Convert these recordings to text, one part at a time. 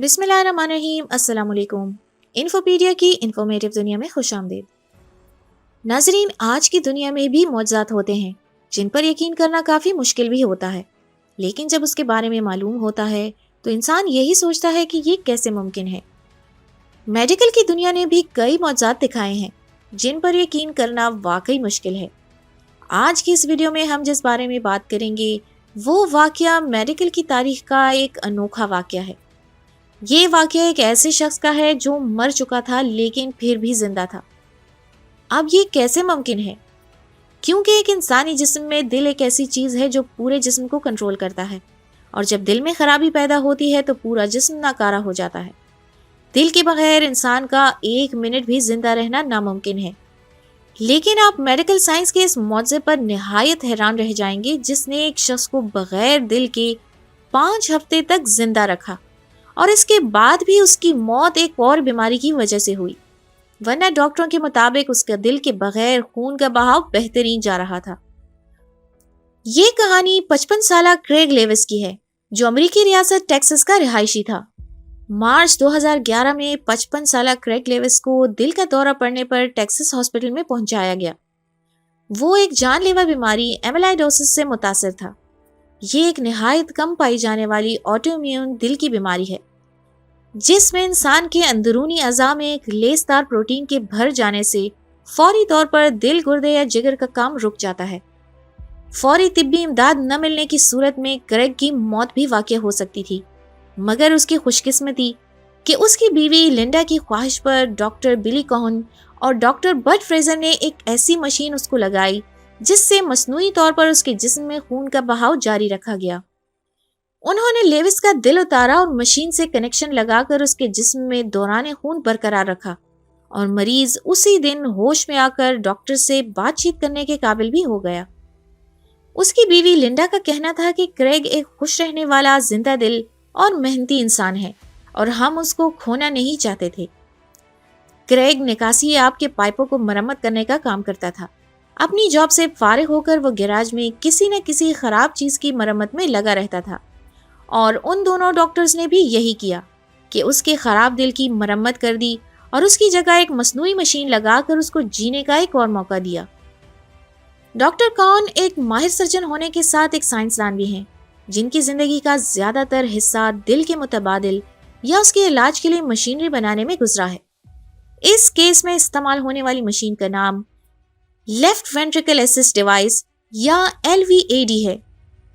بسم اللہ الرحمن الرحیم۔ السلام علیکم۔ انفوپیڈیا کی انفارمیٹو دنیا میں خوش آمدید۔ ناظرین، آج کی دنیا میں بھی معجزات ہوتے ہیں جن پر یقین کرنا کافی مشکل بھی ہوتا ہے، لیکن جب اس کے بارے میں معلوم ہوتا ہے تو انسان یہی سوچتا ہے کہ یہ کیسے ممکن ہے۔ میڈیکل کی دنیا نے بھی کئی معجزات دکھائے ہیں جن پر یقین کرنا واقعی مشکل ہے۔ آج کی اس ویڈیو میں ہم جس بارے میں بات کریں گے وہ واقعہ میڈیکل کی تاریخ کا ایک انوکھا واقعہ ہے۔ یہ واقعہ ایک ایسے شخص کا ہے جو مر چکا تھا لیکن پھر بھی زندہ تھا۔ اب یہ کیسے ممکن ہے؟ کیونکہ ایک انسانی جسم میں دل ایک ایسی چیز ہے جو پورے جسم کو کنٹرول کرتا ہے، اور جب دل میں خرابی پیدا ہوتی ہے تو پورا جسم ناکارہ ہو جاتا ہے۔ دل کے بغیر انسان کا ایک منٹ بھی زندہ رہنا ناممکن ہے۔ لیکن آپ میڈیکل سائنس کے اس معجزے پر نہایت حیران رہ جائیں گے جس نے ایک شخص کو بغیر دل کے 5 ہفتے تک زندہ رکھا، اور اس کے بعد بھی اس کی موت ایک اور بیماری کی وجہ سے ہوئی، ورنہ ڈاکٹروں کے مطابق اس کا دل کے بغیر خون کا بہاؤ بہترین جا رہا تھا۔ یہ کہانی 55 سالہ کریگ لیوس کی ہے جو امریکی ریاست ٹیکساس کا رہائشی تھا۔ مارچ 2011 میں 55 سالہ کریگ لیوس کو دل کا دورہ پڑنے پر ٹیکساس ہاسپٹل میں پہنچایا گیا۔ وہ ایک جان لیوا بیماری ایمیلائڈوسس سے متاثر تھا۔ یہ ایک نہایت کم پائی جانے والی آٹو امیون دل کی بیماری ہے جس میں انسان کے اندرونی اعضاء میں ایک لیسدار پروٹین کے بھر جانے سے فوری طور پر دل، گردے یا جگر کا کام رک جاتا ہے۔ فوری طبی امداد نہ ملنے کی صورت میں کریگ کی موت بھی واقع ہو سکتی تھی، مگر اس کی خوش قسمتی کہ اس کی بیوی لنڈا کی خواہش پر ڈاکٹر بلی کوہن اور ڈاکٹر بٹ فریزر نے ایک ایسی مشین اس کو لگائی جس سے مصنوعی طور پر اس کے جسم میں خون کا بہاؤ جاری رکھا گیا۔ انہوں نے لیوس کا دل اتارا اور مشین سے کنیکشن لگا کر اس کے جسم میں دوران خون برقرار رکھا، اور مریض اسی دن ہوش میں آ کر ڈاکٹر سے بات چیت کرنے کے قابل بھی ہو گیا۔ اس کی بیوی لنڈا کا کہنا تھا کہ کریگ ایک خوش رہنے والا زندہ دل اور محنتی انسان ہے اور ہم اس کو کھونا نہیں چاہتے تھے۔ کریگ نکاسی آب کے پائپوں کو مرمت کرنے کا کام کرتا تھا۔ اپنی جاب سے فارغ ہو کر وہ گیراج میں کسی نہ کسی خراب چیز کی مرمت میں لگا رہتا تھا، اور ان دونوں ڈاکٹرز نے بھی یہی کیا کہ اس کے خراب دل کی مرمت کر دی اور اس کی جگہ ایک مصنوعی مشین لگا کر اس کو جینے کا ایک اور موقع دیا۔ ڈاکٹر کون ایک ماہر سرجن ہونے کے ساتھ ایک سائنسدان بھی ہیں جن کی زندگی کا زیادہ تر حصہ دل کے متبادل یا اس کے علاج کے لیے مشینری بنانے میں گزرا ہے۔ اس کیس میں استعمال ہونے والی مشین کا نام لیفٹ وینٹریکل اسسٹ ڈیوائس یا LVAD ہے۔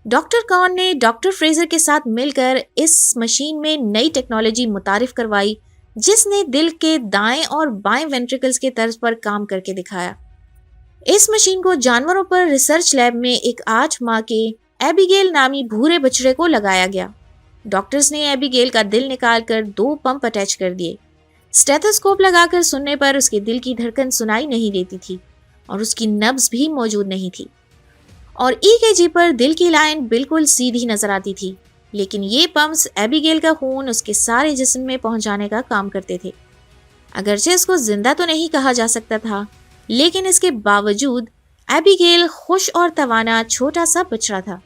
ڈاکٹر کون نے ڈاکٹر فریزر کے ساتھ مل کر اس مشین میں نئی ٹیکنالوجی متعارف کروائی جس نے دل کے دائیں اور بائیں وینٹریکلز کے طرز پر کام کر کے دکھایا۔ اس مشین کو جانوروں پر ریسرچ لیب میں ایک 8 ماہ کے ایبیگیل نامی بھورے بچڑے کو لگایا گیا۔ ڈاکٹرز نے ایبیگیل کا دل نکال کر 2 پمپ اٹیچ کر دیے۔ اسٹیتھوسکوپ لگا کر سننے پر اس کے دل کی دھڑکن سنائی نہیں دیتی تھی اور اس کی نبض بھی موجود نہیں تھی، اور EKG پر دل کی لائن بالکل سیدھی نظر آتی تھی، لیکن یہ پمپس ایبیگیل کا خون اس کے سارے جسم میں پہنچانے کا کام کرتے تھے۔ اگرچہ اس کو زندہ تو نہیں کہا جا سکتا تھا، لیکن اس کے باوجود ایبیگیل خوش اور توانا چھوٹا سا بچڑا تھا۔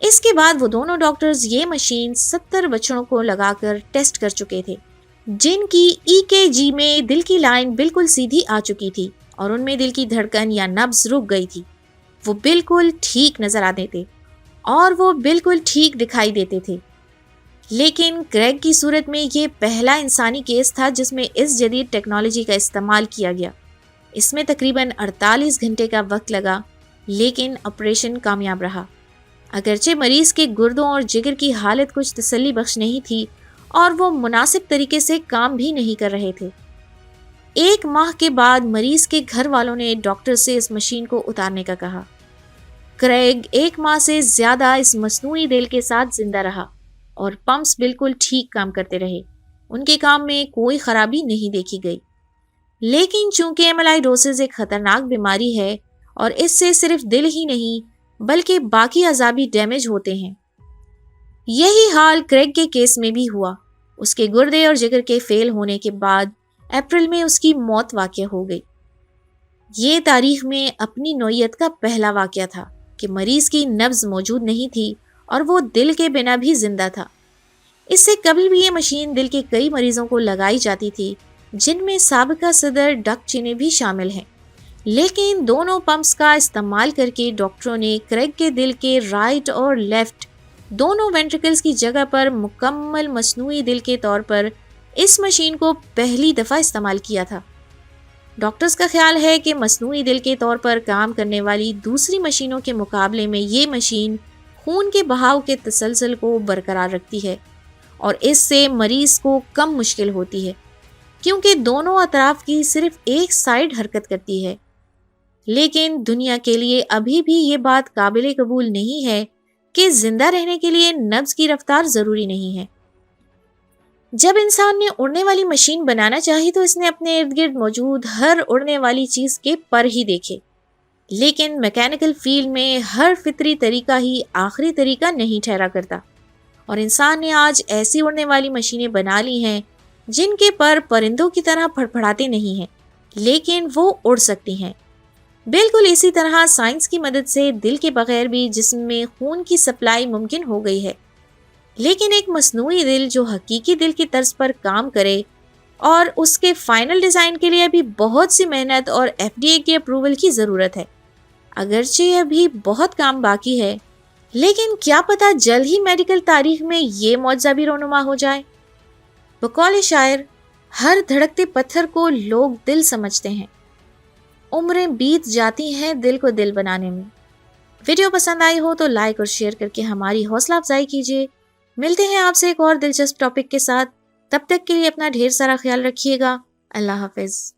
اس کے بعد وہ دونوں ڈاکٹرز یہ مشین 70 بچڑوں کو لگا کر ٹیسٹ کر چکے تھے جن کی EKG میں دل کی لائن بالکل سیدھی آ چکی تھی اور ان میں دل کی دھڑکن یا نبض رک گئی تھی۔ وہ بالکل ٹھیک نظر آتے تھے اور وہ بالکل ٹھیک دکھائی دیتے تھے۔ لیکن کریگ کی صورت میں یہ پہلا انسانی کیس تھا جس میں اس جدید ٹیکنالوجی کا استعمال کیا گیا۔ اس میں تقریباً 48 گھنٹے کا وقت لگا، لیکن آپریشن کامیاب رہا۔ اگرچہ مریض کے گردوں اور جگر کی حالت کچھ تسلی بخش نہیں تھی اور وہ مناسب طریقے سے کام بھی نہیں کر رہے تھے۔ 1 ماہ کے بعد مریض کے گھر والوں نے ڈاکٹر سے اس مشین کو اتارنے کا کہا۔ کریگ 1 ماہ سے زیادہ اس مصنوعی دل کے ساتھ زندہ رہا اور پمپس بالکل ٹھیک کام کرتے رہے۔ ان کے کام میں کوئی خرابی نہیں دیکھی گئی۔ لیکن چونکہ ایمیلائڈوسس ایک خطرناک بیماری ہے اور اس سے صرف دل ہی نہیں بلکہ باقی اعضاء بھی ڈیمیج ہوتے ہیں، یہی حال کریگ کے کیس میں بھی ہوا۔ اس کے گردے اور جگر کے فیل ہونے کے بعد اپریل میں اس کی موت واقع ہو گئی۔ یہ تاریخ میں اپنی نوعیت کا پہلا واقعہ تھا کہ مریض کی نبض موجود نہیں تھی اور وہ دل کے بنا بھی زندہ تھا۔ اس سے قبل بھی یہ مشین دل کے کئی مریضوں کو لگائی جاتی تھی، جن میں سابقہ صدر ڈک چینی بھی شامل ہیں، لیکن دونوں پمپس کا استعمال کر کے ڈاکٹروں نے کریگ کے دل کے رائٹ اور لیفٹ دونوں وینٹریکلز کی جگہ پر مکمل مصنوعی دل کے طور پر اس مشین کو پہلی دفعہ استعمال کیا تھا۔ ڈاکٹرز کا خیال ہے کہ مصنوعی دل کے طور پر کام کرنے والی دوسری مشینوں کے مقابلے میں یہ مشین خون کے بہاؤ کے تسلسل کو برقرار رکھتی ہے اور اس سے مریض کو کم مشکل ہوتی ہے، کیونکہ دونوں اطراف کی صرف ایک سائیڈ حرکت کرتی ہے۔ لیکن دنیا کے لیے ابھی بھی یہ بات قابل قبول نہیں ہے کہ زندہ رہنے کے لیے نبض کی رفتار ضروری نہیں ہے۔ جب انسان نے اڑنے والی مشین بنانا چاہی تو اس نے اپنے ارد گرد موجود ہر اڑنے والی چیز کے پر ہی دیکھے، لیکن میکینیکل فیلڈ میں ہر فطری طریقہ ہی آخری طریقہ نہیں ٹھہرا کرتا، اور انسان نے آج ایسی اڑنے والی مشینیں بنا لی ہیں جن کے پر پرندوں کی طرح پھڑپھڑاتے نہیں ہیں، لیکن وہ اڑ سکتی ہیں۔ بالکل اسی طرح سائنس کی مدد سے دل کے بغیر بھی جسم میں خون کی سپلائی ممکن ہو گئی ہے، لیکن ایک مصنوعی دل جو حقیقی دل کی طرز پر کام کرے، اور اس کے فائنل ڈیزائن کے لیے ابھی بہت سی محنت اور FDA کی اپروول کی ضرورت ہے۔ اگرچہ ابھی بہت کام باقی ہے، لیکن کیا پتہ جلد ہی میڈیکل تاریخ میں یہ معجزہ بھی رونما ہو جائے۔ بقول شاعر، ہر دھڑکتے پتھر کو لوگ دل سمجھتے ہیں، عمریں بیت جاتی ہیں دل کو دل بنانے میں۔ ویڈیو پسند آئی ہو تو لائک اور شیئر کر کے ہماری حوصلہ افزائی کیجیے۔ ملتے ہیں آپ سے ایک اور دلچسپ ٹاپک کے ساتھ، تب تک کے لیے اپنا ڈھیر سارا خیال رکھیے گا۔ اللہ حافظ۔